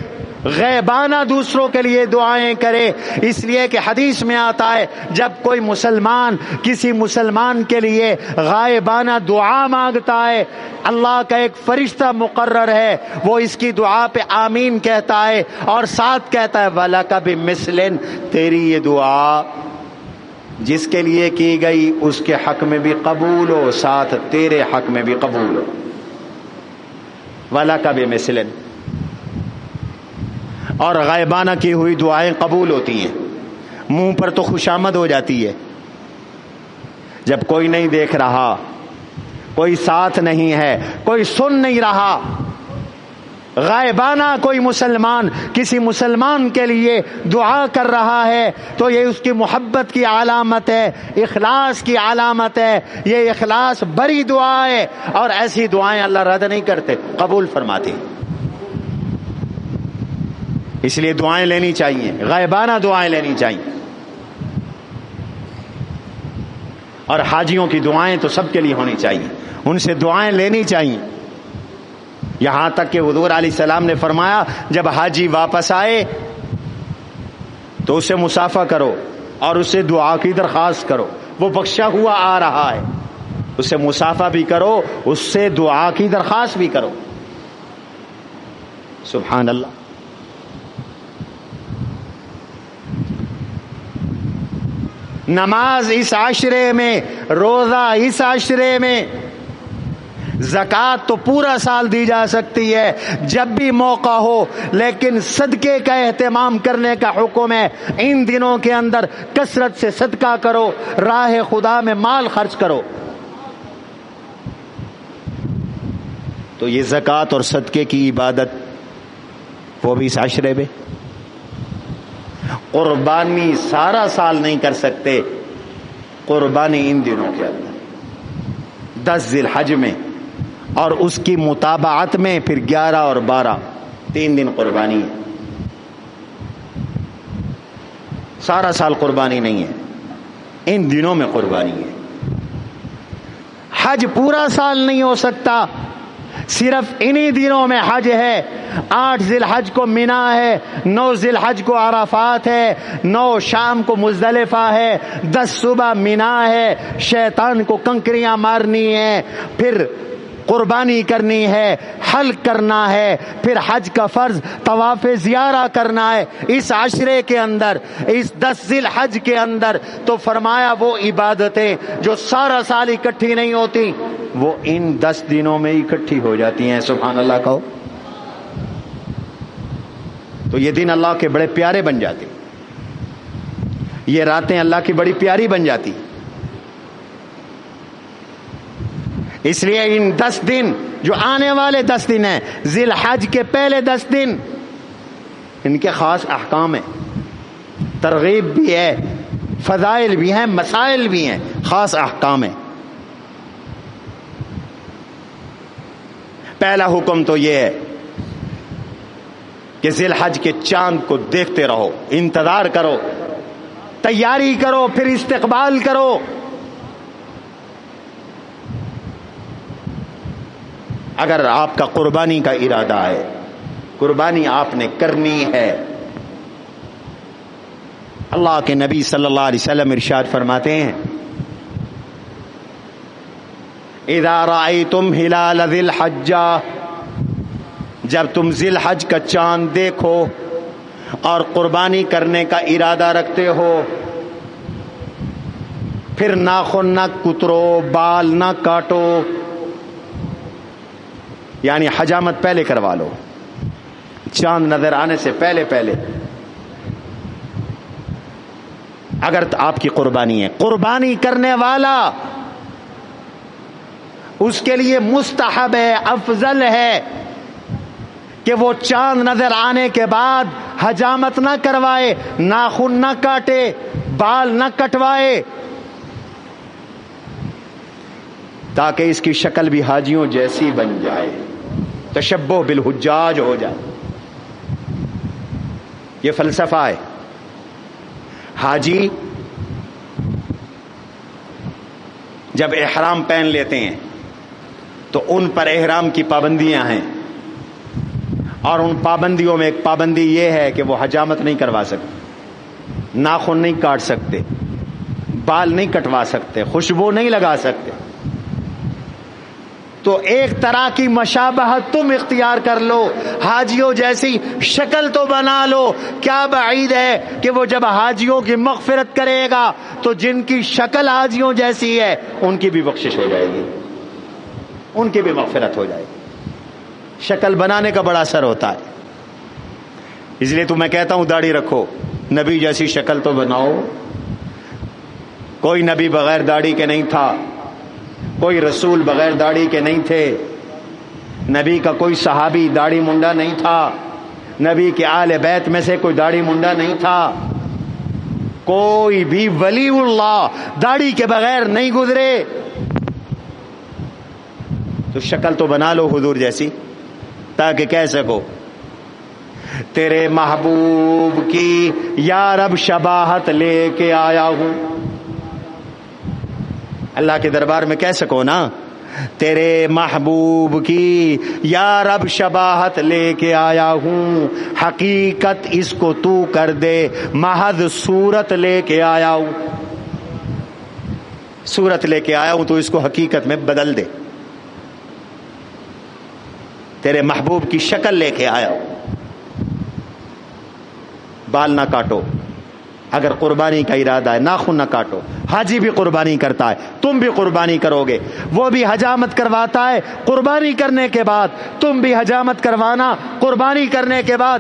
غیبانہ دوسروں کے لیے دعائیں کرے. اس لیے کہ حدیث میں آتا ہے جب کوئی مسلمان کسی مسلمان کے لیے غائبانہ دعا مانگتا ہے، اللہ کا ایک فرشتہ مقرر ہے، وہ اس کی دعا پہ آمین کہتا ہے، اور ساتھ کہتا ہے وَلَكَ بِمِثْلٍ، تیری یہ دعا جس کے لیے کی گئی اس کے حق میں بھی قبول ہو، ساتھ تیرے حق میں بھی قبول ہو. وَلَكَ بِمِثْلٍ. اور غائبانہ کی ہوئی دعائیں قبول ہوتی ہیں، منہ پر تو خوشامد ہو جاتی ہے، جب کوئی نہیں دیکھ رہا، کوئی ساتھ نہیں ہے، کوئی سن نہیں رہا، غائبانہ کوئی مسلمان کسی مسلمان کے لیے دعا کر رہا ہے تو یہ اس کی محبت کی علامت ہے، اخلاص کی علامت ہے، یہ اخلاص بری دعا ہے، اور ایسی دعائیں اللہ رد نہیں کرتے، قبول فرماتے۔ اس لیے دعائیں لینی چاہیے، غائبانہ دعائیں لینی چاہیے، اور حاجیوں کی دعائیں تو سب کے لیے ہونی چاہیے، ان سے دعائیں لینی چاہیے۔ یہاں تک کہ حضور علیہ السلام نے فرمایا جب حاجی واپس آئے تو اسے مصافحہ کرو اور اسے دعا کی درخواست کرو، وہ بخشا ہوا آ رہا ہے، اسے مصافحہ بھی کرو، اس سے دعا کی درخواست بھی کرو۔ سبحان اللہ۔ نماز اس عشرے میں، روزہ اس عشرے میں، زکوٰۃ تو پورا سال دی جا سکتی ہے جب بھی موقع ہو، لیکن صدقے کا اہتمام کرنے کا حکم ہے۔ ان دنوں کے اندر کثرت سے صدقہ کرو، راہ خدا میں مال خرچ کرو۔ تو یہ زکوٰۃ اور صدقے کی عبادت وہ بھی اس عشرے میں۔ قربانی سارا سال نہیں کر سکتے، قربانی ان دنوں کے اندر 10 ذی الحج میں، اور اس کی متابعت میں پھر 11 اور 12 3 دن قربانی ہے۔ سارا سال قربانی نہیں ہے، ان دنوں میں قربانی ہے۔ حج پورا سال نہیں ہو سکتا، صرف انہی دنوں میں حج ہے۔ 8 ذی الحج کو منا ہے، 9 ذی الحج کو عرفات ہے، 9 شام کو مزدلفہ ہے، 10 صبح منا ہے، شیطان کو کنکریاں مارنی ہے، پھر قربانی کرنی ہے، حلق کرنا ہے، پھر حج کا فرض طواف زیارہ کرنا ہے اس عشرے کے اندر، اس 10 ذی الحج کے اندر۔ تو فرمایا وہ عبادتیں جو سارا سال اکٹھی نہیں ہوتی وہ ان 10 دنوں میں اکٹھی ہو جاتی ہیں۔ سبحان اللہ کہو تو یہ دن اللہ کے بڑے پیارے بن جاتے، یہ راتیں اللہ کی بڑی پیاری بن جاتی۔ اس لیے ان 10 دن جو آنے والے 10 دن ہیں، ذی الحج کے پہلے 10 دن، ان کے خاص احکام ہیں، ترغیب بھی ہے، فضائل بھی ہیں، مسائل بھی ہیں، خاص احکام ہیں۔ پہلا حکم تو یہ ہے کہ ذی الحج کے چاند کو دیکھتے رہو، انتظار کرو، تیاری کرو، پھر استقبال کرو۔ اگر آپ کا قربانی کا ارادہ ہے، قربانی آپ نے کرنی ہے، اللہ کے نبی صلی اللہ علیہ وسلم ارشاد فرماتے ہیں اذا رأیتم ہلال ذی الحجہ، جب تم ذی الحج کا چاند دیکھو اور قربانی کرنے کا ارادہ رکھتے ہو، پھر ناخن نہ کترو، بال نہ کاٹو، یعنی حجامت پہلے کروا لو، چاند نظر آنے سے پہلے اگر آپ کی قربانی ہے۔ قربانی کرنے والا اس کے لیے مستحب ہے، افضل ہے کہ وہ چاند نظر آنے کے بعد حجامت نہ کروائے، ناخن نہ کاٹے، بال نہ کٹوائے، تاکہ اس کی شکل بھی حاجیوں جیسی بن جائے، تشبہ بالحجاج ہو جائے۔ یہ فلسفہ ہے۔ حاجی جب احرام پہن لیتے ہیں تو ان پر احرام کی پابندیاں ہیں، اور ان پابندیوں میں ایک پابندی یہ ہے کہ وہ حجامت نہیں کروا سکتے، ناخن نہیں کاٹ سکتے، بال نہیں کٹوا سکتے، خوشبو نہیں لگا سکتے۔ تو ایک طرح کی مشابہت تم اختیار کر لو، حاجیوں جیسی شکل تو بنا لو۔ کیا بعید ہے کہ وہ جب حاجیوں کی مغفرت کرے گا تو جن کی شکل حاجیوں جیسی ہے ان کی بھی بخشش ہو جائے گی، ان کی بھی مغفرت ہو جائے گی۔ شکل بنانے کا بڑا اثر ہوتا ہے۔ اس لیے تو میں کہتا ہوں داڑھی رکھو، نبی جیسی شکل تو بناؤ۔ کوئی نبی بغیر داڑھی کے نہیں تھا، کوئی رسول بغیر داڑھی کے نہیں تھے، نبی کا کوئی صحابی داڑھی منڈا نہیں تھا، نبی کے آل بیت میں سے کوئی داڑھی منڈا نہیں تھا، کوئی بھی ولی اللہ داڑھی کے بغیر نہیں گزرے۔ تو شکل تو بنا لو حضور جیسی تاکہ کہہ سکو تیرے محبوب کی یا رب شباہت لے کے آیا ہوں، اللہ کے دربار میں کہہ سکو نا تیرے محبوب کی یا رب شباہت لے کے آیا ہوں، حقیقت اس کو تو کر دے محض صورت لے کے آیا ہوں، صورت لے کے آیا ہوں تو اس کو حقیقت میں بدل دے، تیرے محبوب کی شکل لے کے آیا ہوں۔ بال نہ کاٹو اگر قربانی کا ارادہ ہے، ناخن نہ کاٹو، حاجی بھی قربانی کرتا ہے، تم بھی قربانی کرو گے، وہ بھی حجامت کرواتا ہے قربانی کرنے کے بعد، تم بھی حجامت کروانا قربانی کرنے کے بعد۔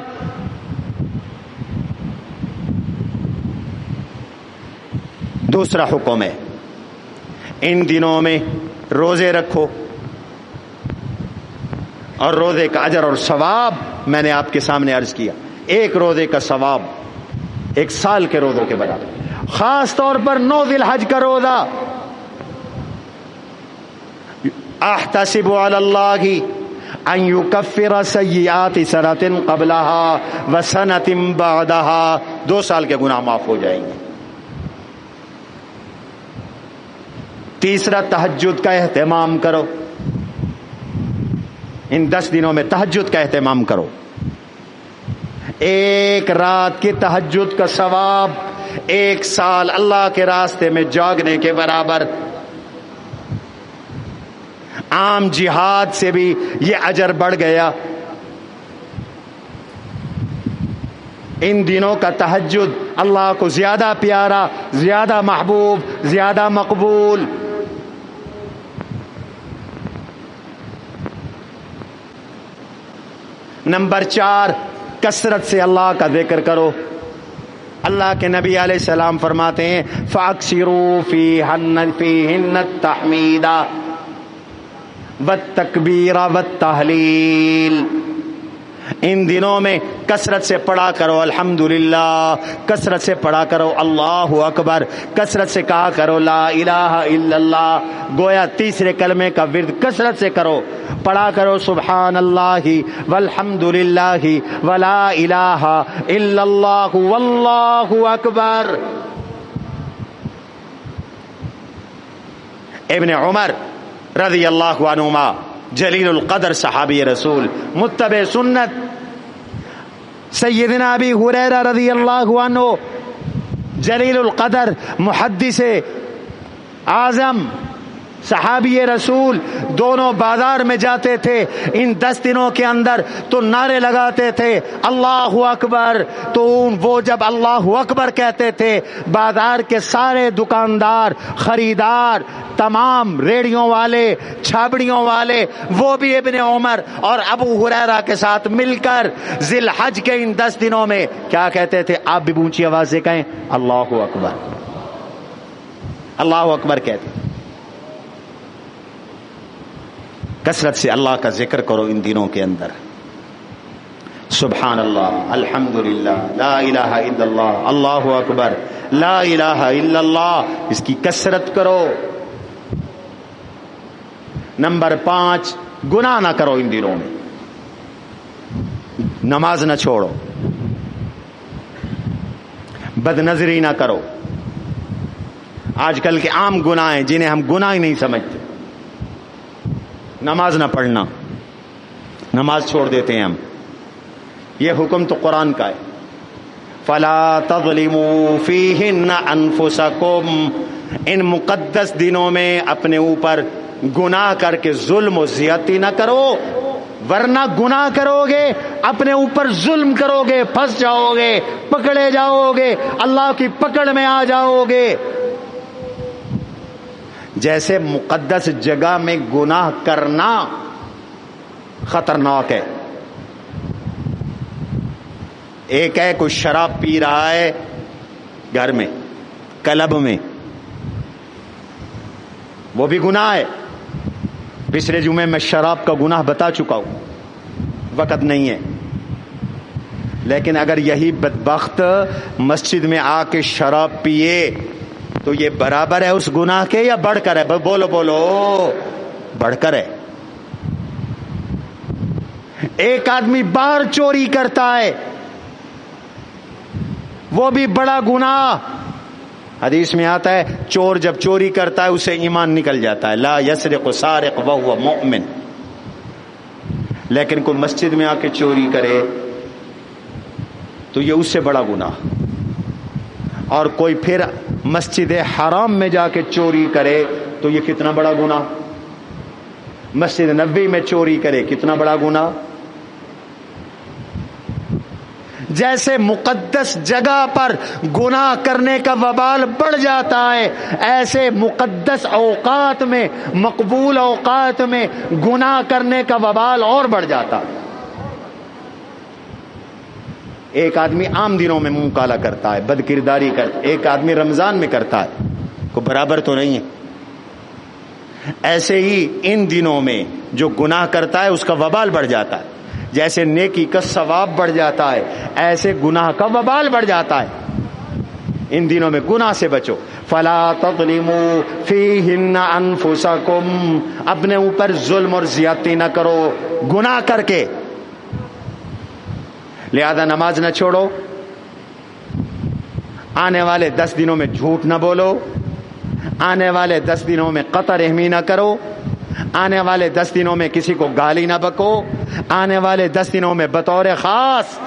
دوسرا حکم ہے ان دنوں میں روزے رکھو، اور روزے کا اجر اور ثواب میں نے آپ کے سامنے عرض کیا، ایک روزے کا ثواب 1 سال کے روزوں کے برابر، خاص طور پر 9 ذی الحج کا روزہ۔ احتسب علی اللہ ان یکفر سیئات سنۃ قبلها وسنۃ بعدها، 2 سال کے گناہ معاف ہو جائیں گے۔ تیسرا تہجد کا اہتمام کرو، ان 10 دنوں میں تہجد کا اہتمام کرو، 1 رات کی تہجد کا ثواب 1 سال اللہ کے راستے میں جاگنے کے برابر، عام جہاد سے بھی یہ اجر بڑھ گیا۔ ان دنوں کا تہجد اللہ کو زیادہ پیارا، زیادہ محبوب، زیادہ مقبول۔ نمبر 4، کثرت سے اللہ کا ذکر کرو۔ اللہ کے نبی علیہ السلام فرماتے ہیں فَأَكْثِرُوا فِيهِنَّ التَّحْمِيدَ وَالتَّكْبِيرَ وَالتَّهْلِيلَ، ان دنوں میں کثرت سے پڑھا کرو الحمدللہ، کثرت سے پڑھا کرو اللہ اکبر، کثرت سے کہا کرو لا الہ الا اللہ، گویا تیسرے کلمے کا ورد کثرت سے کرو، پڑھا کرو سبحان اللہ والحمدللہ ولا الہ الا اللہ واللہ اکبر۔ ابن عمر رضی اللہ عنہما جلیل القدر صحابی رسول، متبع سنت، سیدنا ابی ہریرہ رضی اللہ عنہ جلیل القدر محدث اعظم صحابی رسول، دونوں بازار میں جاتے تھے ان 10 دنوں کے اندر تو نعرے لگاتے تھے اللہ اکبر، تو وہ جب اللہ اکبر کہتے تھے بازار کے سارے دکاندار، خریدار، تمام ریڑیوں والے، چھابڑیوں والے، وہ بھی ابن عمر اور ابو ہریرہ کے ساتھ مل کر ذی الحج کے ان 10 دنوں میں کیا کہتے تھے؟ آپ بھی اونچی آواز سے کہیں اللہ اکبر، اللہ اکبر کہتے۔ کثرت سے اللہ کا ذکر کرو ان دنوں کے اندر، سبحان اللہ، الحمدللہ، لا الہ الا اللہ، اللہ اکبر، لا الہ الا اللہ، اس کی کثرت کرو۔ نمبر 5، گناہ نہ کرو ان دنوں میں، نماز نہ چھوڑو، بد نظری نہ کرو۔ آج کل کے عام گناہ ہیں جنہیں ہم گناہ ہی نہیں سمجھتے، نماز نہ پڑھنا، نماز چھوڑ دیتے ہیں ہم، یہ حکم تو قرآن کا ہے، فلا تظلموا فیہن انفسکم، ان مقدس دنوں میں اپنے اوپر گناہ کر کے ظلم و زیادتی نہ کرو، ورنہ گناہ کرو گے اپنے اوپر ظلم کرو گے، پھنس جاؤ گے، پکڑے جاؤ گے، اللہ کی پکڑ میں آ جاؤ گے۔ جیسے مقدس جگہ میں گناہ کرنا خطرناک ہے، ایک ہے کوئی شراب پی رہا ہے گھر میں کلب میں، وہ بھی گناہ ہے. پچھلے جمعے میں شراب کا گناہ بتا چکا ہوں، وقت نہیں ہے. لیکن اگر یہی بدبخت مسجد میں آ کے شراب پیے تو یہ برابر ہے اس گناہ کے یا بڑھ کر ہے؟ بولو بولو، بڑھ کر ہے. ایک آدمی باہر چوری کرتا ہے، وہ بھی بڑا گناہ. حدیث میں آتا ہے چور جب چوری کرتا ہے اسے ایمان نکل جاتا ہے، لا یسرق سارق وهو مؤمن. لیکن کوئی مسجد میں آ کے چوری کرے تو یہ اس سے بڑا گناہ. اور کوئی پھر مسجد حرام میں جا کے چوری کرے تو یہ کتنا بڑا گناہ. مسجد نبوی میں چوری کرے کتنا بڑا گناہ. جیسے مقدس جگہ پر گناہ کرنے کا وبال بڑھ جاتا ہے، ایسے مقدس اوقات میں، مقبول اوقات میں گناہ کرنے کا وبال اور بڑھ جاتا. ایک آدمی عام دنوں میں منہ کالا کرتا ہے، بد کرداری کرتا ہے، ایک آدمی رمضان میں کرتا ہے، کوئی برابر تو نہیں ہے. ایسے ہی ان دنوں میں جو گناہ کرتا ہے اس کا وبال بڑھ جاتا ہے. جیسے نیکی کا ثواب بڑھ جاتا ہے ایسے گناہ کا وبال بڑھ جاتا ہے. ان دنوں میں گناہ سے بچو. فلا تظلموا فیہن انفسکم، اپنے اوپر ظلم اور زیادتی نہ کرو گناہ کر کے. لہذا نماز نہ چھوڑو، آنے والے 10 دنوں میں جھوٹ نہ بولو، آنے والے 10 دنوں میں قطع رحمی نہ کرو، آنے والے 10 دنوں میں کسی کو گالی نہ بکو، آنے والے 10 دنوں میں بطور خاص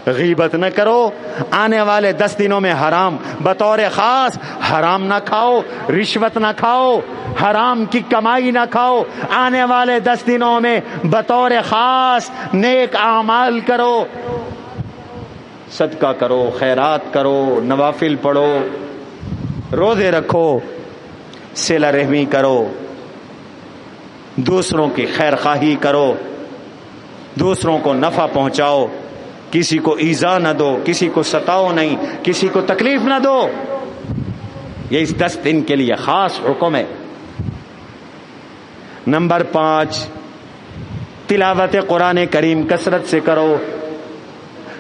غیبت نہ کرو، آنے والے 10 دنوں میں حرام بطور خاص حرام نہ کھاؤ، رشوت نہ کھاؤ، حرام کی کمائی نہ کھاؤ. آنے والے 10 دنوں میں بطور خاص نیک اعمال کرو، صدقہ کرو، خیرات کرو، نوافل پڑھو، روزے رکھو، صلہ رحمی کرو، دوسروں کی خیر خواہی کرو، دوسروں کو نفع پہنچاؤ، کسی کو ایذا نہ دو، کسی کو ستاؤ نہیں، کسی کو تکلیف نہ دو. یہ اس 10 دن کے لیے خاص حکم ہے. نمبر 5 تلاوت قرآن کریم کثرت سے کرو.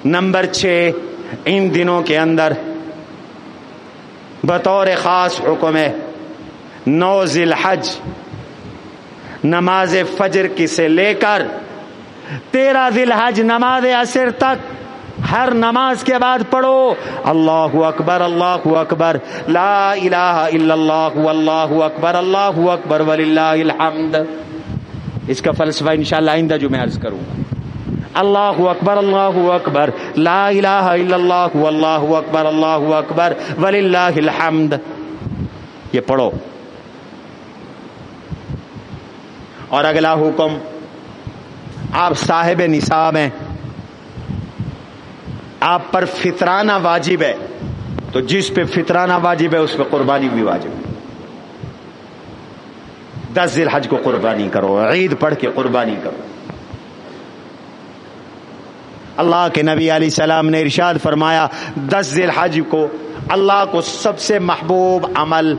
نمبر 6 ان دنوں کے اندر بطور خاص حکم ہے 9 ذی الحج نماز فجر کی سے لے کر 13 ذی الحج نماز عصر تک ہر نماز کے بعد پڑھو اللہ اکبر اللہ اکبر لا الہ الا اللہ واللہ اکبر اللہ اکبر وللہ الحمد. اس کا فلسفہ انشاءاللہ آئندہ جو میں عرض کروں گا. اللہ اکبر لا الہ الا اللہ واللہ اکبر اللہ اکبر وللہ الحمد، یہ پڑھو. اور اگلا حکم، آپ صاحب نصاب ہیں، آپ پر فطرانہ واجب ہے، تو جس پہ فطرانہ واجب ہے اس پہ قربانی بھی واجب ہے. 10 ذی الحج کو قربانی کرو، عید پڑھ کے قربانی کرو. اللہ کے نبی علیہ السلام نے ارشاد فرمایا 10 ذی الحج کو اللہ کو سب سے محبوب عمل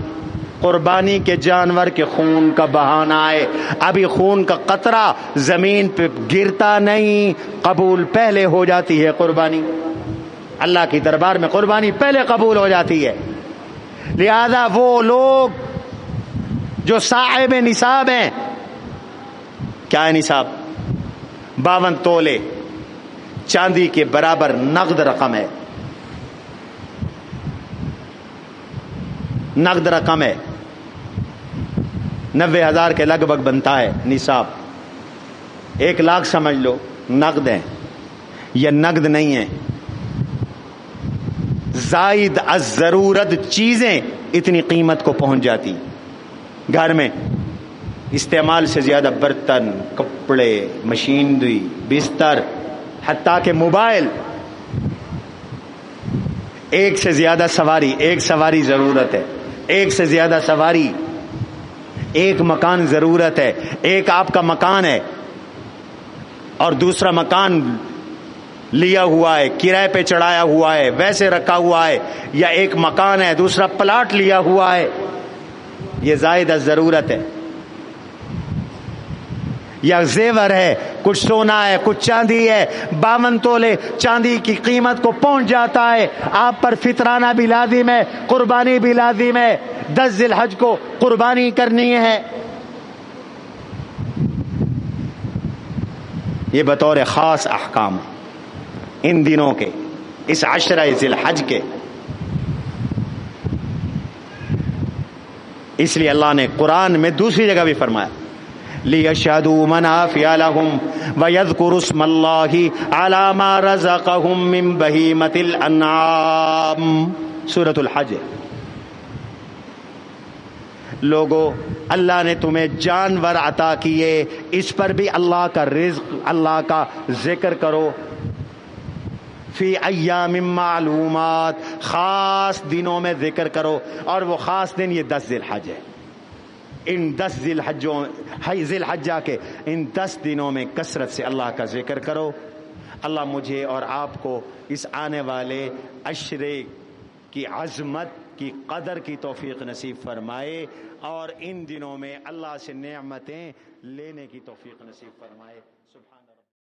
قربانی کے جانور کے خون کا بہانا ہے. ابھی خون کا قطرہ زمین پہ گرتا نہیں، قبول پہلے ہو جاتی ہے قربانی. اللہ کی دربار میں قربانی پہلے قبول ہو جاتی ہے. لہذا وہ لوگ جو صاحب نصاب ہیں، کیا ہے نصاب؟ 52 تولے چاندی کے برابر نقد رقم ہے، نقد رقم ہے، 90,000 کے لگ بھگ بنتا ہے نصاب. 1 لاکھ سمجھ لو نقد ہے. یہ نقد نہیں ہے، زائد از ضرورت چیزیں اتنی قیمت کو پہنچ جاتی. گھر میں استعمال سے زیادہ برتن، کپڑے، مشینری، بستر، حتیٰ کہ موبائل، ایک سے زیادہ سواری، ایک سواری ضرورت ہے، ایک سے زیادہ سواری، ایک مکان ضرورت ہے. ایک آپ کا مکان ہے اور دوسرا مکان لیا ہوا ہے، کرائے پہ چڑھایا ہوا ہے، ویسے رکھا ہوا ہے، یا ایک مکان ہے، دوسرا پلاٹ لیا ہوا ہے، یہ زائد ضرورت ہے، یا زیور ہے، کچھ سونا ہے، کچھ چاندی ہے، 52 تولے چاندی کی قیمت کو پہنچ جاتا ہے، آپ پر فطرانہ بھی لازم ہے، قربانی بھی لازم ہے، 10 ذی الحج کو قربانی کرنی ہے، یہ بطور خاص احکام ان دنوں کے، اس 10 ذی الحج کے۔ اس لیے اللہ نے قرآن میں دوسری جگہ بھی فرمایا لِيَشْهَدُوا مَنَافِعَ لَهُمْ وَيَذْكُرُوا اسْمَ اللَّهِ عَلَى مَا رَزَقَهُم مِّن بَهِيمَةِ الْأَنْعَامِ سورۃ الحج۔ لوگو، اللہ نے تمہیں جانور عطا کیے، اس پر بھی اللہ کا رزق، اللہ کا ذکر کرو، فی ایام معلومات، خاص دنوں میں ذکر کرو، اور وہ خاص دن یہ 10 ذی الحج ہے۔ ان 10 ذی الحجہ کے ان 10 دنوں میں کثرت سے اللہ کا ذکر کرو۔ اللہ مجھے اور آپ کو اس آنے والے عشرے کی عظمت کی قدر کی توفیق نصیب فرمائے، اور ان دنوں میں اللہ سے نعمتیں لینے کی توفیق نصیب فرمائے۔ سبحان